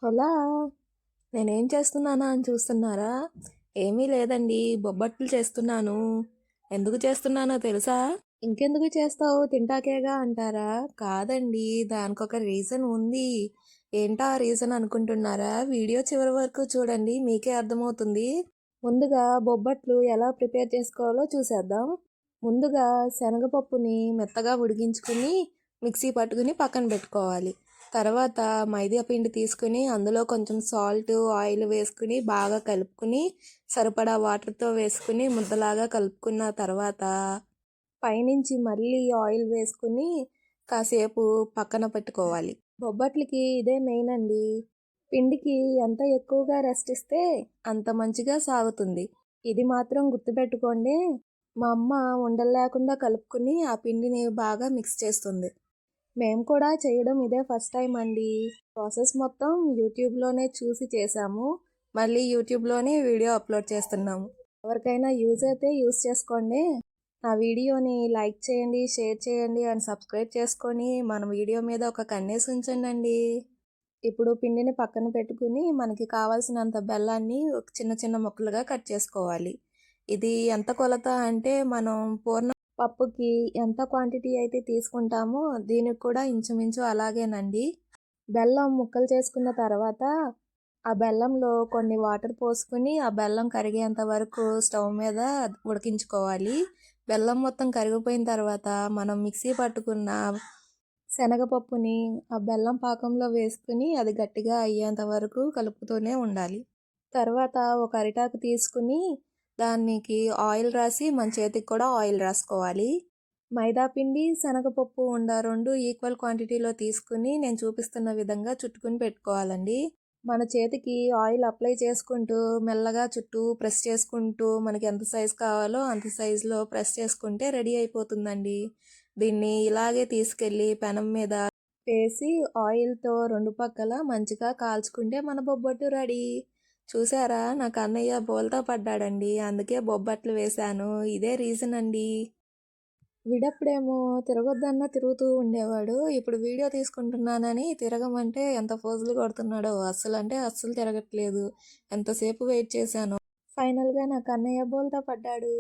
హోలా! నేనేం చేస్తున్నానా అని చూస్తున్నారా? ఏమీ లేదండి. బొబ్బట్లు చేస్తున్నాను. ఎందుకు చేస్తున్నానో తెలుసా? ఇంకెందుకు చేస్తావు తింటాకేగా అంటారా? కాదండి. దానికొక రీజన్ ఉంది. ఏంటా ఆ రీజన్ అనుకుంటున్నారా? వీడియో చివరి వరకు చూడండి మీకే అర్థమవుతుంది. ముందుగా బొబ్బట్లు ఎలా ప్రిపేర్ చేసుకోవాలో చూసేద్దాం. ముందుగా శనగపప్పుని మెత్తగా ఉడికించుకుని మిక్సీ పట్టుకుని పక్కన పెట్టుకోవాలి. తర్వాత మైదా పిండి తీసుకుని అందులో కొంచెం సాల్ట్ ఆయిల్ వేసుకుని బాగా కలుపుకుని సరిపడా వాటర్తో వేసుకుని ముద్దలాగా కలుపుకున్న తర్వాత పైనుంచి మళ్ళీ ఆయిల్ వేసుకుని కాసేపు పక్కన పెట్టుకోవాలి. బొబ్బట్లకి ఇదే మెయిన్ అండి. పిండికి ఎంత ఎక్కువగా రెస్ట్ ఇస్తే అంత మంచిగా సాగుతుంది. ఇది మాత్రం గుర్తుపెట్టుకోండి. మా అమ్మ ఉండలు లేకుండా కలుపుకుని ఆ పిండిని బాగా మిక్స్ చేస్తుంది. మేము కూడా చేయడం ఇదే ఫస్ట్ టైం అండి. ప్రాసెస్ మొత్తం యూట్యూబ్లోనే చూసి చేసాము. మళ్ళీ యూట్యూబ్లోనే వీడియో అప్లోడ్ చేస్తున్నాము. ఎవరికైనా యూజ్ అయితే యూజ్ చేసుకోండి. నా వీడియోని లైక్ చేయండి, షేర్ చేయండి అండ్ సబ్స్క్రైబ్ చేసుకొని మన వీడియో మీద ఒక కన్నేసి ఉంచండి. ఇప్పుడు పిండిని పక్కన పెట్టుకుని మనకి కావాల్సినంత బెల్లాన్ని చిన్న చిన్న ముక్కలుగా కట్ చేసుకోవాలి. ఇది ఎంత కొలత అంటే మనం పూర్ణ పప్పుకి ఎంత క్వాంటిటీ అయితే తీసుకుంటామో దీనికి కూడా ఇంచుమించు అలాగేనండి. బెల్లం ముక్కలు చేసుకున్న తర్వాత ఆ బెల్లంలో కొన్ని వాటర్ పోసుకుని ఆ బెల్లం కరిగేంత వరకు స్టవ్ మీద ఉడికించుకోవాలి. బెల్లం మొత్తం కరిగిపోయిన తర్వాత మనం మిక్సీ పట్టుకున్న శనగపప్పుని ఆ బెల్లం పాకంలో వేసుకుని అది గట్టిగా అయ్యేంత వరకు కలుపుతూనే ఉండాలి. తర్వాత ఒక అరిటాకు తీసుకుని దానికి ఆయిల్ రాసి మన చేతికి కూడా ఆయిల్ రాసుకోవాలి. మైదాపిండి శనగపప్పు రెండు ఈక్వల్ క్వాంటిటీలో తీసుకుని నేను చూపిస్తున్న విధంగా చుట్టుకుని పెట్టుకోవాలండి. మన చేతికి ఆయిల్ అప్లై చేసుకుంటూ మెల్లగా చుట్టూ ప్రెస్ చేసుకుంటూ మనకి ఎంత సైజు కావాలో అంత సైజులో ప్రెస్ చేసుకుంటే రెడీ అయిపోతుందండి. దీన్ని ఇలాగే తీసుకెళ్ళి పెనం మీద వేసి ఆయిల్తో రెండు పక్కల మంచిగా కాల్చుకుంటే మన బొబ్బట్టు రెడీ. చూసారా, నాకు అన్నయ్య బోల్తా పడ్డాడండి, అందుకే బొబ్బట్లు వేశాను. ఇదే రీజన్ అండి. వీడప్పుడేమో తిరగొద్దన్నా తిరుగుతూ ఉండేవాడు. ఇప్పుడు వీడియో తీసుకుంటున్నానని తిరగమంటే ఎంత ఫోజులు కొడుతున్నాడో. అస్సలు అంటే అస్సలు తిరగట్లేదు. ఎంతసేపు వెయిట్ చేశాను. ఫైనల్గా నాకు అన్నయ్య బోల్తా పడ్డాడు.